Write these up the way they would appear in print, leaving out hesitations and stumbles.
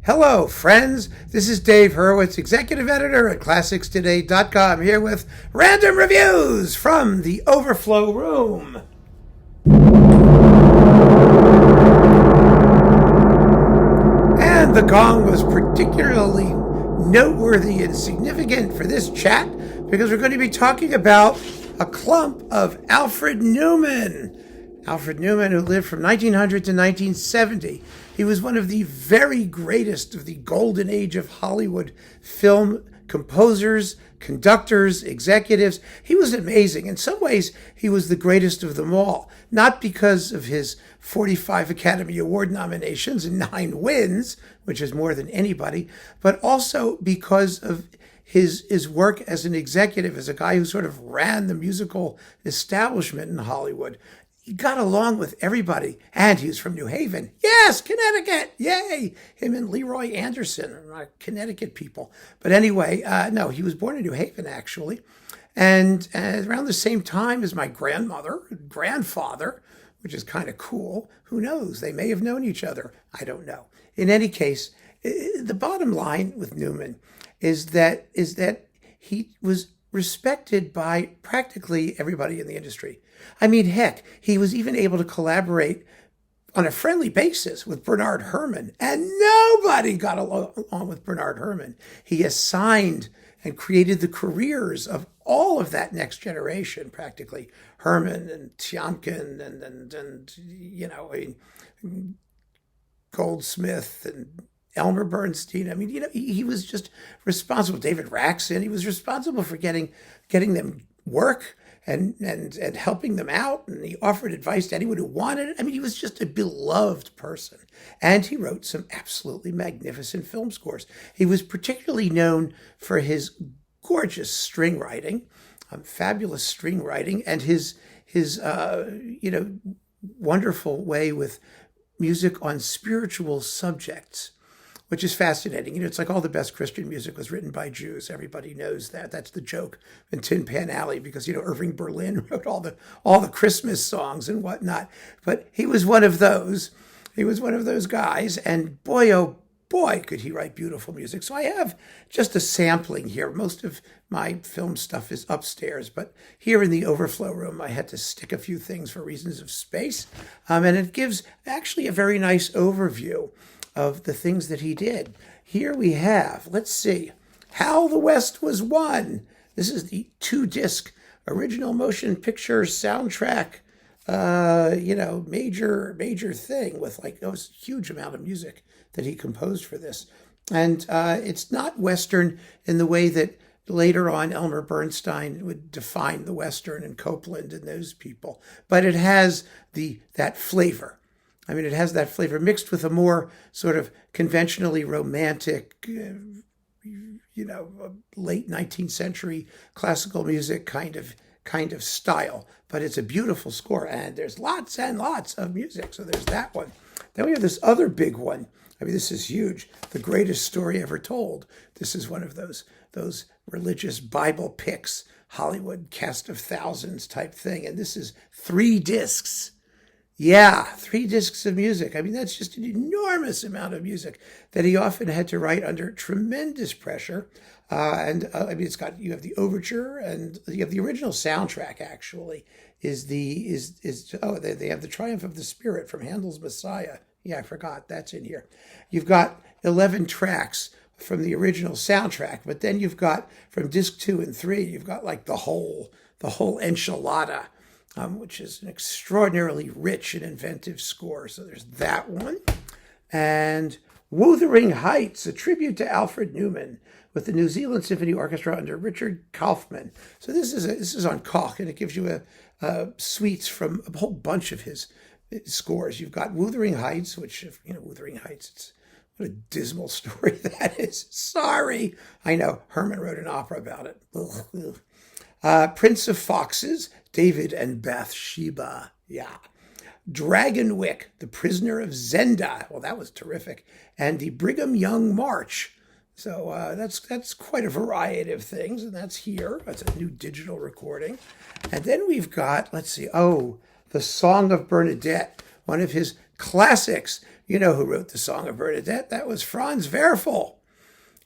Hello, friends. This is Dave Hurwitz, executive editor at ClassicsToday.com, here with random reviews from the Overflow room. And the gong was particularly noteworthy and significant for this chat because we're going to be talking about a clump of Alfred Newman. Alfred Newman, who lived from 1900 to 1970. He was one of the very greatest of the golden age of Hollywood film composers, conductors, executives. He was amazing. In some ways, he was the greatest of them all, not because of his 45 Academy Award nominations and 9 wins, which is more than anybody, but also because of his work as an executive, as a guy who sort of ran the musical establishment in Hollywood. He got along with everybody, and he was from New Haven. Yes, Connecticut, yay! Him and Leroy Anderson are Connecticut people. But anyway, no, he was born in New Haven, actually. And around the same time as my grandfather, which is kind of cool. Who knows? They may have known each other. I don't know. In any case, the bottom line with Newman is that he was respected by practically everybody in the industry. I mean, heck, he was even able to collaborate on a friendly basis with Bernard Herrmann, and nobody got along with Bernard Herrmann. He assigned and created the careers of all of that next generation, practically. Herrmann and Tiomkin and you know, Goldsmith and Elmer Bernstein. I mean, you know, he was just responsible. David Raxon, he was responsible for getting them work and helping them out. And he offered advice to anyone who wanted it. I mean, he was just a beloved person. And he wrote some absolutely magnificent film scores. He was particularly known for his gorgeous string writing, fabulous string writing, and his wonderful way with music on spiritual subjects, which is fascinating. You know, it's like all the best Christian music was written by Jews. Everybody knows that. That's the joke in Tin Pan Alley, because, you know, Irving Berlin wrote all the Christmas songs and whatnot. But he was one of those. He was one of those guys. And boy, oh boy, could he write beautiful music. So I have just a sampling here. Most of my film stuff is upstairs, but here in the Overflow room, I had to stick a few things for reasons of space. And it gives actually a very nice overview of the things that he did. Here we have, let's see, How the West Was Won. This is the 2-disc original motion picture soundtrack, major thing with like a huge amount of music that he composed for this. And it's not Western in the way that later on Elmer Bernstein would define the Western and Copeland and those people, but it has that flavor. I mean, it has that flavor mixed with a more sort of conventionally romantic, late 19th century classical music kind of style. But it's a beautiful score, and there's lots and lots of music. So there's that one. Then we have this other big one. I mean, this is huge. The Greatest Story Ever Told. This is one of those religious Bible picks, Hollywood cast of thousands type thing. And this is 3 discs. Yeah, 3 discs of music. I mean, that's just an enormous amount of music that he often had to write under tremendous pressure. You have the overture, and you have the original soundtrack. Actually, they have the Triumph of the Spirit from Handel's Messiah. Yeah, I forgot that's in here. You've got 11 tracks from the original soundtrack, but then you've got from disc 2 and 3, you've got like the whole enchilada. Which is an extraordinarily rich and inventive score. So there's that one. And Wuthering Heights, a tribute to Alfred Newman with the New Zealand Symphony Orchestra under Richard Kaufman. So this is on Koch, and it gives you suites from a whole bunch of his scores. You've got Wuthering Heights, which, Wuthering Heights, what a dismal story that is. Sorry. I know, Herrmann wrote an opera about it. Prince of Foxes, David and Bathsheba. Yeah. Dragonwick, The Prisoner of Zenda. Well, that was terrific. And the Brigham Young March. So that's quite a variety of things, and that's here. That's a new digital recording. And then we've got, let's see, The Song of Bernadette, one of his classics. You know who wrote the Song of Bernadette? That was Franz Werfel.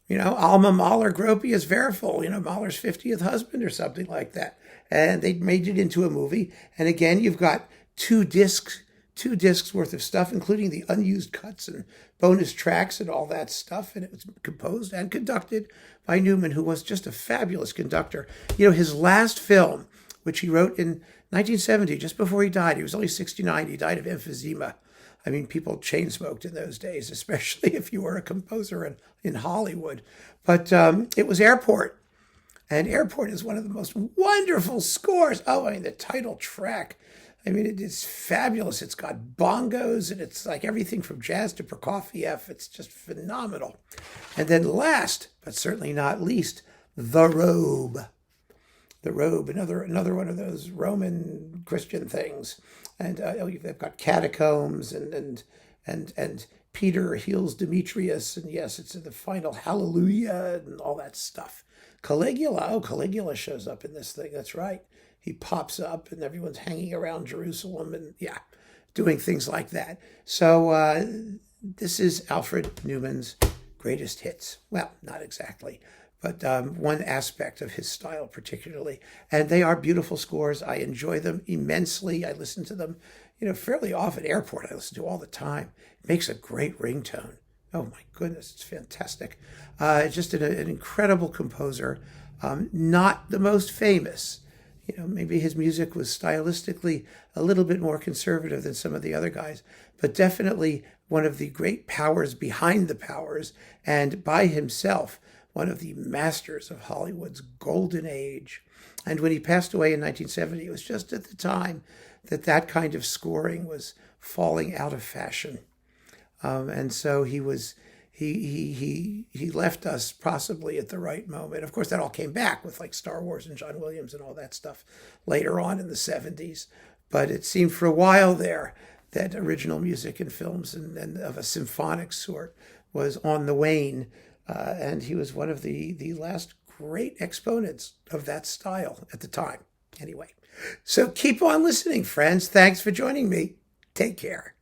Alma Mahler Gropius Werfel, Mahler's 50th husband or something like that. And they made it into a movie. And again, you've got two discs worth of stuff, including the unused cuts and bonus tracks and all that stuff. And it was composed and conducted by Newman, who was just a fabulous conductor. His last film, which he wrote in 1970, just before he died, he was only 69. He died of emphysema. I mean, people chain smoked in those days, especially if you were a composer in Hollywood. But it was Airport. And Airport is one of the most wonderful scores. Oh, I mean, the title track. I mean, it's fabulous. It's got bongos, and it's like everything from jazz to Prokofiev. It's just phenomenal. And then last, but certainly not least, The Robe. The Robe, another one of those Roman Christian things. And they've got catacombs and Peter heals Demetrius, and yes, it's in the final Hallelujah and all that stuff. Caligula shows up in this thing. That's right. He pops up, and everyone's hanging around Jerusalem, and doing things like that. So this is Alfred Newman's greatest hits. Well, not exactly, but one aspect of his style particularly. And they are beautiful scores. I enjoy them immensely. I listen to them, fairly often. Airport I listen to all the time. It makes a great ringtone. Oh my goodness, it's fantastic. Just an incredible composer. Not the most famous. Maybe his music was stylistically a little bit more conservative than some of the other guys, but definitely one of the great powers behind the powers, and by himself, one of the masters of Hollywood's golden age. And when he passed away in 1970, it was just at the time that kind of scoring was falling out of fashion. And so he left us possibly at the right moment. Of course, that all came back with like Star Wars and John Williams and all that stuff later on in the 70s. But it seemed for a while there that original music in films and of a symphonic sort was on the wane. And he was one of the last great exponents of that style at the time. Anyway, so keep on listening, friends. Thanks for joining me. Take care.